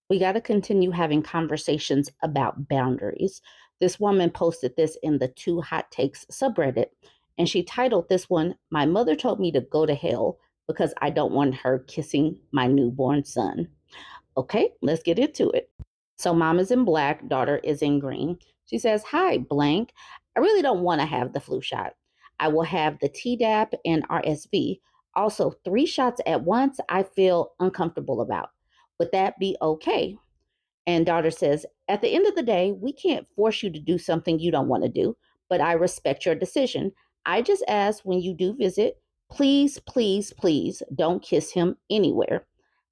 We got to continue having conversations about boundaries. This woman posted this in the Two Hot Takes subreddit, and she titled this one, "My Mother Told Me to Go to Hell Because I Don't Want Her Kissing My Newborn Son." Okay, let's get into it. So, mom is in black, daughter is in green. She says, "Hi, blank. I really don't want to have the flu shot. I will have the Tdap and RSV. Also, 3 shots at once I feel uncomfortable about. Would that be okay?" And daughter says, "At the end of the day, we can't force you to do something you don't want to do, but I respect your decision. I just ask when you do visit, please, please, please don't kiss him anywhere."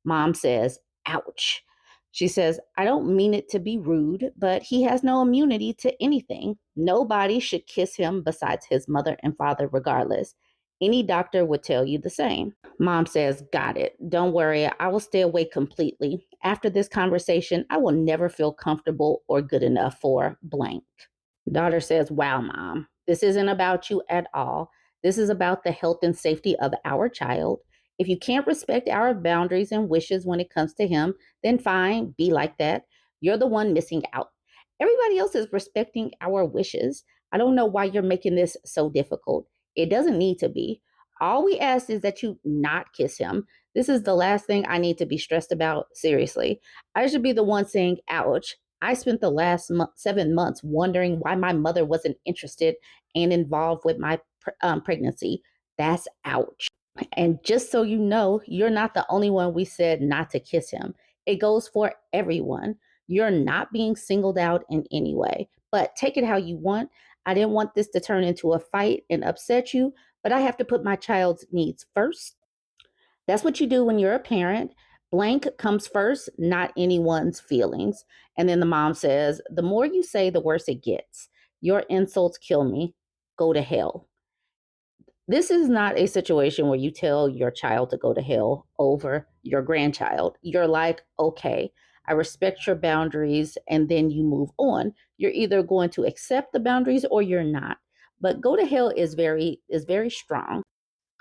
Mom says, "Ouch." She says, "I don't mean it to be rude, but he has no immunity to anything. Nobody should kiss him besides his mother and father, regardless. Any doctor would tell you the same." Mom says, "Got it. Don't worry. I will stay away completely. After this conversation, I will never feel comfortable or good enough for blank." Daughter says, "Wow, mom, this isn't about you at all. This is about the health and safety of our child. If you can't respect our boundaries and wishes when it comes to him, then fine, be like that. You're the one missing out. Everybody else is respecting our wishes. I don't know why you're making this so difficult. It doesn't need to be. All we ask is that you not kiss him. This is the last thing I need to be stressed about. Seriously. I should be the one saying, ouch. I spent the last 7 months wondering why my mother wasn't interested and involved with my pregnancy. That's ouch." And just so you know, you're not the only one we said not to kiss him. It goes for everyone. You're not being singled out in any way, but take it how you want. I didn't want this to turn into a fight and upset you, but I have to put my child's needs first. That's what you do when you're a parent. Blank comes first, not anyone's feelings. And then the mom says, "The more you say, the worse it gets. Your insults kill me. Go to hell." This is not a situation where you tell your child to go to hell over your grandchild. You're like, "Okay, I respect your boundaries," and then you move on. You're either going to accept the boundaries or you're not. But go to hell is very strong.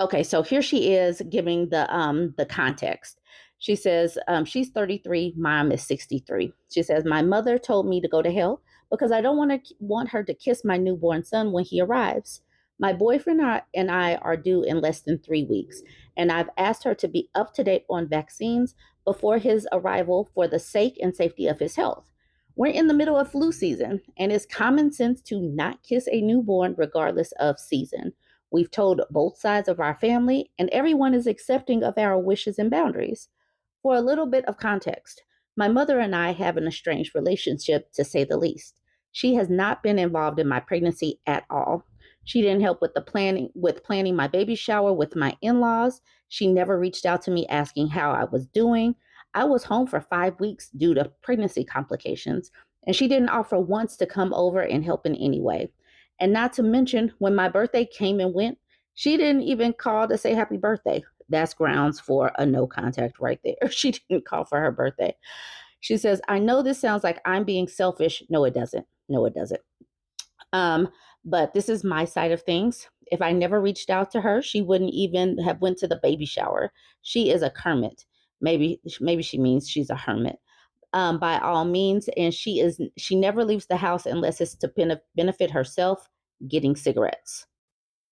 Okay, so here she is giving the context. She says she's 33, mom is 63. She says, "My mother told me to go to hell because I don't want her to kiss my newborn son when he arrives. My boyfriend and I are due in less than 3 weeks, and I've asked her to be up to date on vaccines before his arrival for the sake and safety of his health. We're in the middle of flu season, and it's common sense to not kiss a newborn regardless of season. We've told both sides of our family, and everyone is accepting of our wishes and boundaries." For a little bit of context, my mother and I have an estranged relationship, to say the least. She has not been involved in my pregnancy at all. She didn't help with planning my baby shower with my in-laws. She never reached out to me asking how I was doing. I was home for 5 weeks due to pregnancy complications, and she didn't offer once to come over and help in any way. And not to mention, when my birthday came and went, she didn't even call to say happy birthday. That's grounds for a no contact right there. She didn't call for her birthday. She says, "I know this sounds like I'm being selfish." No, it doesn't. No, it doesn't. Um, but this is my side of things. If I never reached out to her, she wouldn't even have went to the baby shower. She is a hermit. Maybe she means she's a hermit. By all means, and she never leaves the house unless it's to benefit herself, getting cigarettes.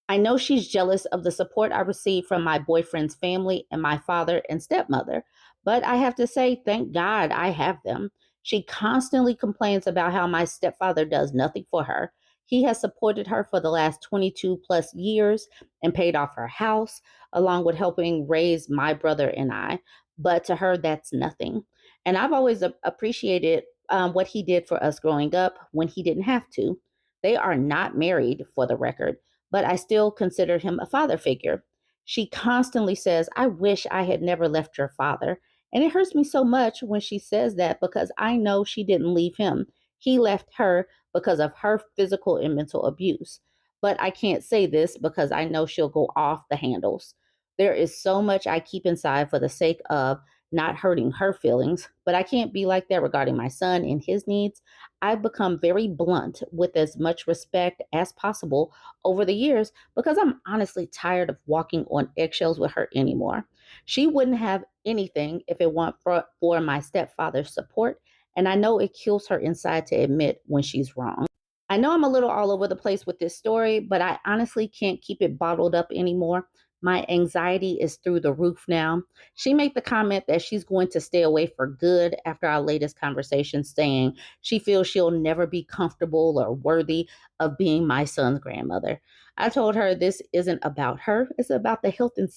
I know she's jealous of the support I receive from my boyfriend's family and my father and stepmother, but I have to say, thank God I have them. She constantly complains about how my stepfather does nothing for her. He has supported her for the last 22 plus years and paid off her house, along with helping raise my brother and I. But to her, that's nothing. And I've always appreciated what he did for us growing up when he didn't have to. They are not married, for the record, but I still consider him a father figure. She constantly says, "I wish I had never left your father." And it hurts me so much when she says that because I know she didn't leave him. He left her because of her physical and mental abuse. But I can't say this because I know she'll go off the handles. There is so much I keep inside for the sake of not hurting her feelings, but I can't be like that regarding my son and his needs. I've become very blunt with as much respect as possible over the years because I'm honestly tired of walking on eggshells with her anymore. She wouldn't have anything if it weren't for my stepfather's support, and I know it kills her inside to admit when she's wrong. I know I'm a little all over the place with this story, but I honestly can't keep it bottled up anymore. My anxiety is through the roof now. She made the comment that she's going to stay away for good after our latest conversation, saying she feels she'll never be comfortable or worthy of being my son's grandmother. I told her this isn't about her; it's about the health and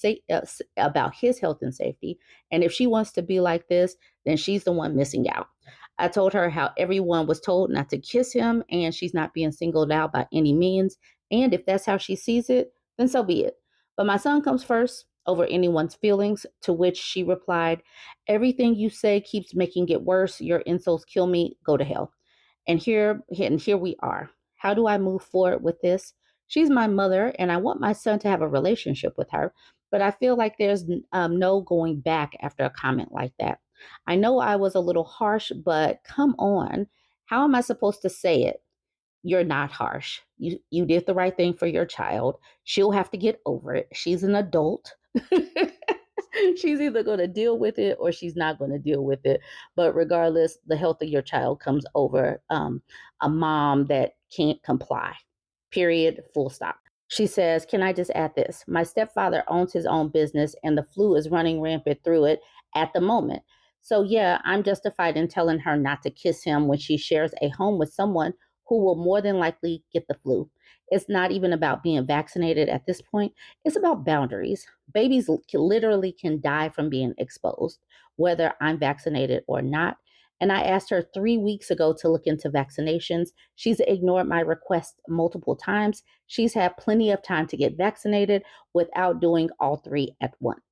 about his health and safety. And if she wants to be like this, then she's the one missing out. I told her how everyone was told not to kiss him and she's not being singled out by any means. And if that's how she sees it, then so be it. But my son comes first over anyone's feelings, to which she replied, "Everything you say keeps making it worse. Your insults kill me. Go to hell." And here we are. How do I move forward with this? She's my mother, and I want my son to have a relationship with her. But I feel like there's no going back after a comment like that. I know I was a little harsh, but come on. How am I supposed to say it? You're not harsh. You did the right thing for your child. She'll have to get over it. She's an adult. She's either going to deal with it or she's not going to deal with it. But regardless, the health of your child comes over a mom that can't comply. Period. Full stop. She says, "Can I just add this? My stepfather owns his own business and the flu is running rampant through it at the moment. So, yeah, I'm justified in telling her not to kiss him when she shares a home with someone who will more than likely get the flu. It's not even about being vaccinated at this point, it's about boundaries. Babies literally can die from being exposed, whether I'm vaccinated or not. And I asked her 3 weeks ago to look into vaccinations. She's ignored my request multiple times. She's had plenty of time to get vaccinated without doing all three at once."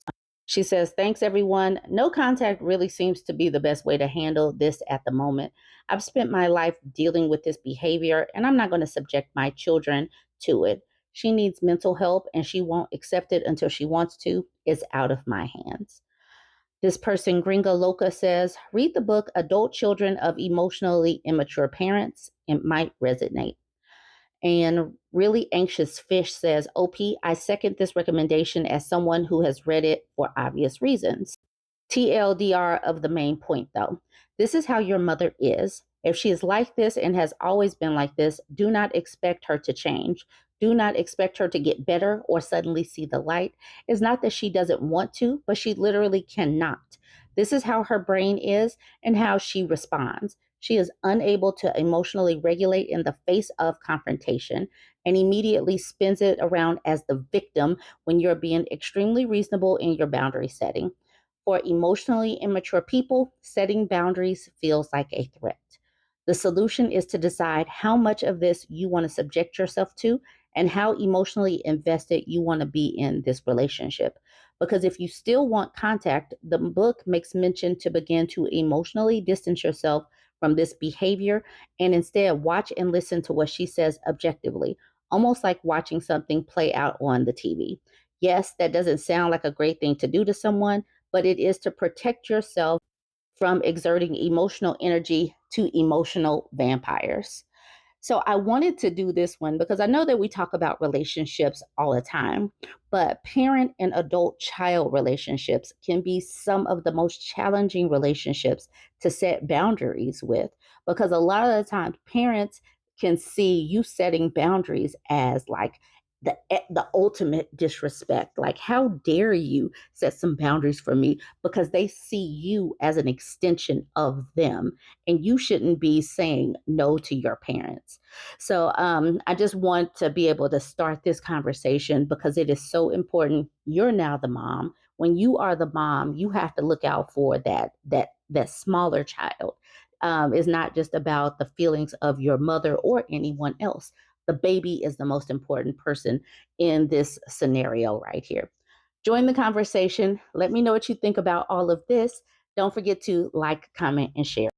She says, "Thanks, everyone. No contact really seems to be the best way to handle this at the moment. I've spent my life dealing with this behavior, and I'm not going to subject my children to it. She needs mental help, and she won't accept it until she wants to. It's out of my hands." This person, Gringa Loca, says, "Read the book Adult Children of Emotionally Immature Parents. It might resonate." And Really Anxious Fish says, "OP, I second this recommendation as someone who has read it for obvious reasons. TLDR of the main point, though. This is how your mother is. If she is like this and has always been like this, do not expect her to change. Do not expect her to get better or suddenly see the light. It's not that she doesn't want to, but she literally cannot. This is how her brain is and how she responds. She is unable to emotionally regulate in the face of confrontation and immediately spins it around as the victim when you're being extremely reasonable in your boundary setting. For emotionally immature people, setting boundaries feels like a threat. The solution is to decide how much of this you want to subject yourself to and how emotionally invested you want to be in this relationship. Because if you still want contact, the book makes mention to begin to emotionally distance yourself from this behavior and instead watch and listen to what she says objectively, almost like watching something play out on the TV. Yes, that doesn't sound like a great thing to do to someone, but it is to protect yourself from exerting emotional energy to emotional vampires. So I wanted to do this one because I know that we talk about relationships all the time, but parent and adult child relationships can be some of the most challenging relationships to set boundaries with because a lot of the times parents can see you setting boundaries as like the ultimate disrespect. Like, how dare you set some boundaries for me, because they see you as an extension of them and you shouldn't be saying no to your parents. So I just want to be able to start this conversation because it is so important. You're now the mom. When you are the mom, you have to look out for that smaller child. It's not just about the feelings of your mother or anyone else. The baby is the most important person in this scenario right here. Join the conversation. Let me know what you think about all of this. Don't forget to like, comment, and share.